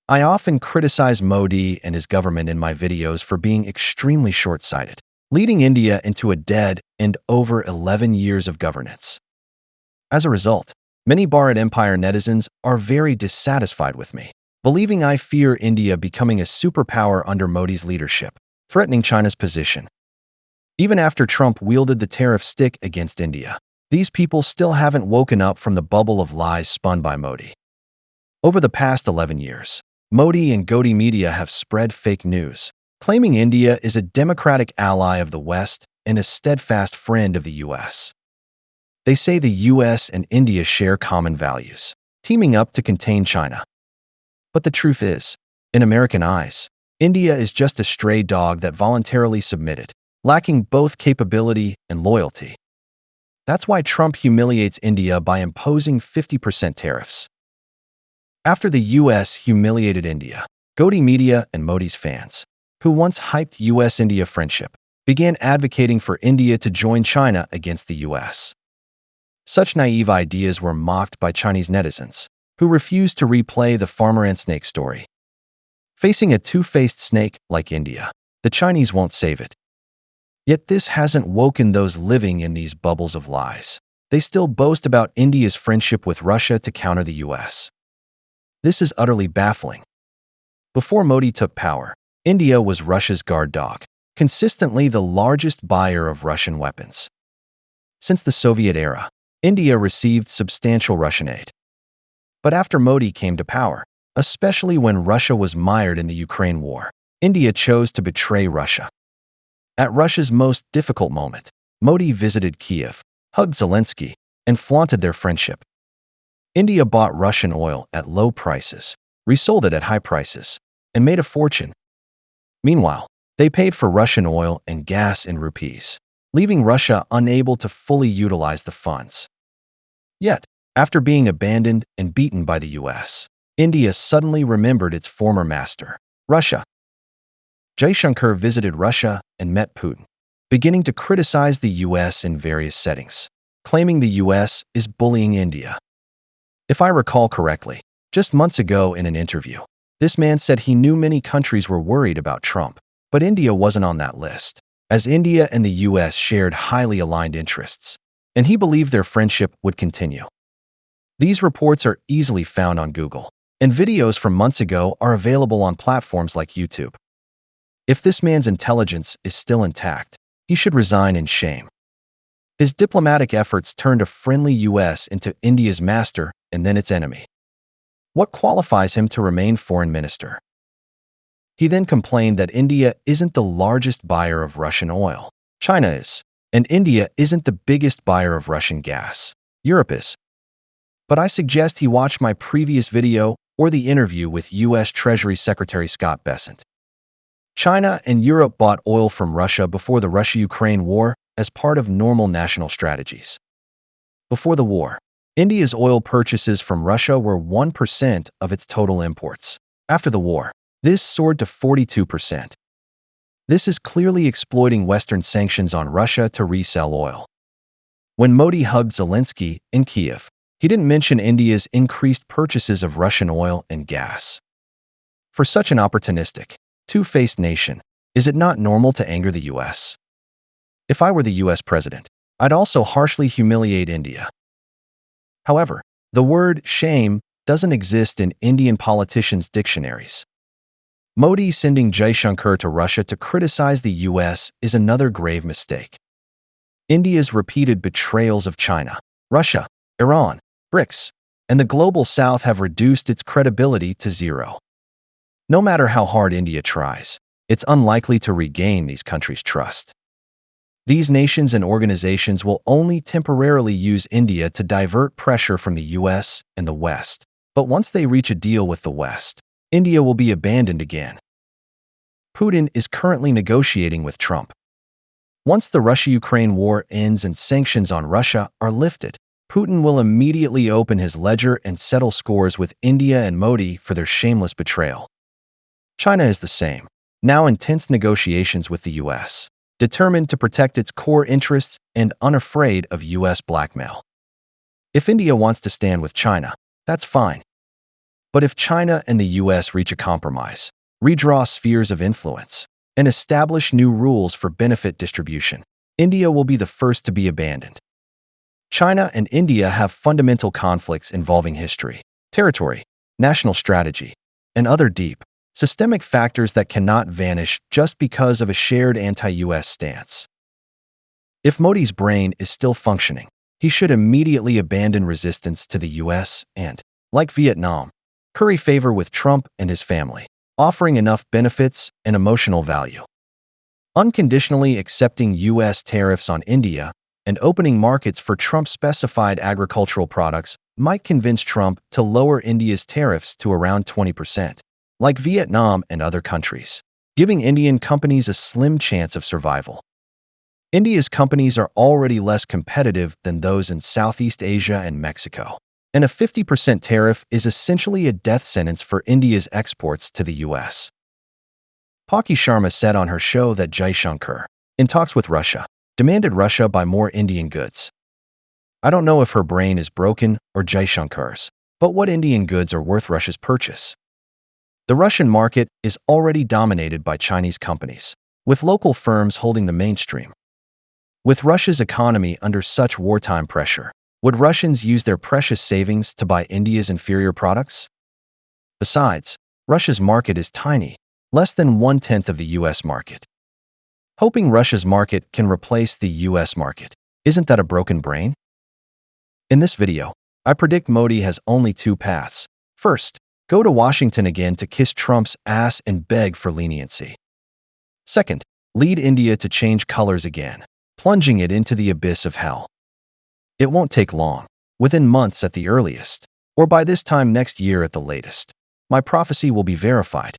I often criticize Modi and his government in my videos for being extremely short-sighted, leading India into a dead end over 11 years of governance. As a result, many Bharat Empire netizens are very dissatisfied with me, believing I fear India becoming a superpower under Modi's leadership, threatening China's position. Even after Trump wielded the tariff stick against India, these people still haven't woken up from the bubble of lies spun by Modi. Over the past 11 years, Modi and Gautam media have spread fake news, claiming India is a democratic ally of the West and a steadfast friend of the U.S. They say the U.S. and India share common values, teaming up to contain China. But the truth is, in American eyes, India is just a stray dog that voluntarily submitted, lacking both capability and loyalty. That's why Trump humiliates India by imposing 50% tariffs. After the U.S. humiliated India, Gautam media and Modi's fans, who once hyped U.S.-India friendship, began advocating for India to join China against the U.S. Such naive ideas were mocked by Chinese netizens, who refused to replay the farmer and snake story. Facing a two-faced snake like India, the Chinese won't save it. Yet this hasn't woken those living in these bubbles of lies. They still boast about India's friendship with Russia to counter the U.S. This is utterly baffling. Before Modi took power, India was Russia's guard dog, consistently the largest buyer of Russian weapons. Since the Soviet era, India received substantial Russian aid. But after Modi came to power, especially when Russia was mired in the Ukraine war, India chose to betray Russia. At Russia's most difficult moment, Modi visited Kiev, hugged Zelensky, and flaunted their friendship. India bought Russian oil at low prices, resold it at high prices, and made a fortune. Meanwhile, they paid for Russian oil and gas in rupees, leaving Russia unable to fully utilize the funds. Yet, after being abandoned and beaten by the U.S., India suddenly remembered its former master, Russia. Jaishankar visited Russia and met Putin, beginning to criticize the U.S. in various settings, claiming the U.S. is bullying India. If I recall correctly, just months ago in an interview, this man said he knew many countries were worried about Trump, but India wasn't on that list, as India and the U.S. shared highly aligned interests, and he believed their friendship would continue. These reports are easily found on Google, and videos from months ago are available on platforms like YouTube. If this man's intelligence is still intact, he should resign in shame. His diplomatic efforts turned a friendly U.S. into India's master and then its enemy. What qualifies him to remain foreign minister? He then complained that India isn't the largest buyer of Russian oil. China is. And India isn't the biggest buyer of Russian gas. Europe is. But I suggest he watch my previous video or the interview with U.S. Treasury Secretary Scott Bessent. China and Europe bought oil from Russia before the Russia-Ukraine war as part of normal national strategies. Before the war, India's oil purchases from Russia were 1% of its total imports. After the war, this soared to 42%. This is clearly exploiting Western sanctions on Russia to resell oil. When Modi hugged Zelensky in Kiev, he didn't mention India's increased purchases of Russian oil and gas. For such an opportunistic, two-faced nation, is it not normal to anger the U.S.? If I were the U.S. president, I'd also harshly humiliate India. However, the word shame doesn't exist in Indian politicians' dictionaries. Modi sending Jaishankar to Russia to criticize the U.S. is another grave mistake. India's repeated betrayals of China, Russia, Iran, BRICS, and the global South have reduced its credibility to zero. No matter how hard India tries, it's unlikely to regain these countries' trust. These nations and organizations will only temporarily use India to divert pressure from the U.S. and the West. But once they reach a deal with the West, India will be abandoned again. Putin is currently negotiating with Trump. Once the Russia-Ukraine war ends and sanctions on Russia are lifted, Putin will immediately open his ledger and settle scores with India and Modi for their shameless betrayal. China is the same, now in tense negotiations with the U.S., determined to protect its core interests and unafraid of U.S. blackmail. If India wants to stand with China, that's fine. But if China and the US reach a compromise, redraw spheres of influence, and establish new rules for benefit distribution, India will be the first to be abandoned. China and India have fundamental conflicts involving history, territory, national strategy, and other deep, systemic factors that cannot vanish just because of a shared anti-US stance. If Modi's brain is still functioning, he should immediately abandon resistance to the US and, like Vietnam, curry favor with Trump and his family, offering enough benefits and emotional value. Unconditionally accepting US tariffs on India and opening markets for Trump-specified agricultural products might convince Trump to lower India's tariffs to around 20%, like Vietnam and other countries, giving Indian companies a slim chance of survival. India's companies are already less competitive than those in Southeast Asia and Mexico, and a 50% tariff is essentially a death sentence for India's exports to the US. Paki Sharma said on her show that Jaishankar, in talks with Russia, demanded Russia buy more Indian goods. I don't know if her brain is broken or Jaishankar's, but what Indian goods are worth Russia's purchase? The Russian market is already dominated by Chinese companies, with local firms holding the mainstream. With Russia's economy under such wartime pressure, would Russians use their precious savings to buy India's inferior products? Besides, Russia's market is tiny, less than 1/10 of the US market. Hoping Russia's market can replace the US market, isn't that a broken brain? In this video, I predict Modi has only two paths. First, go to Washington again to kiss Trump's ass and beg for leniency. Second, lead India to change colors again, plunging it into the abyss of hell. It won't take long, within months at the earliest, or by this time next year at the latest. My prophecy will be verified.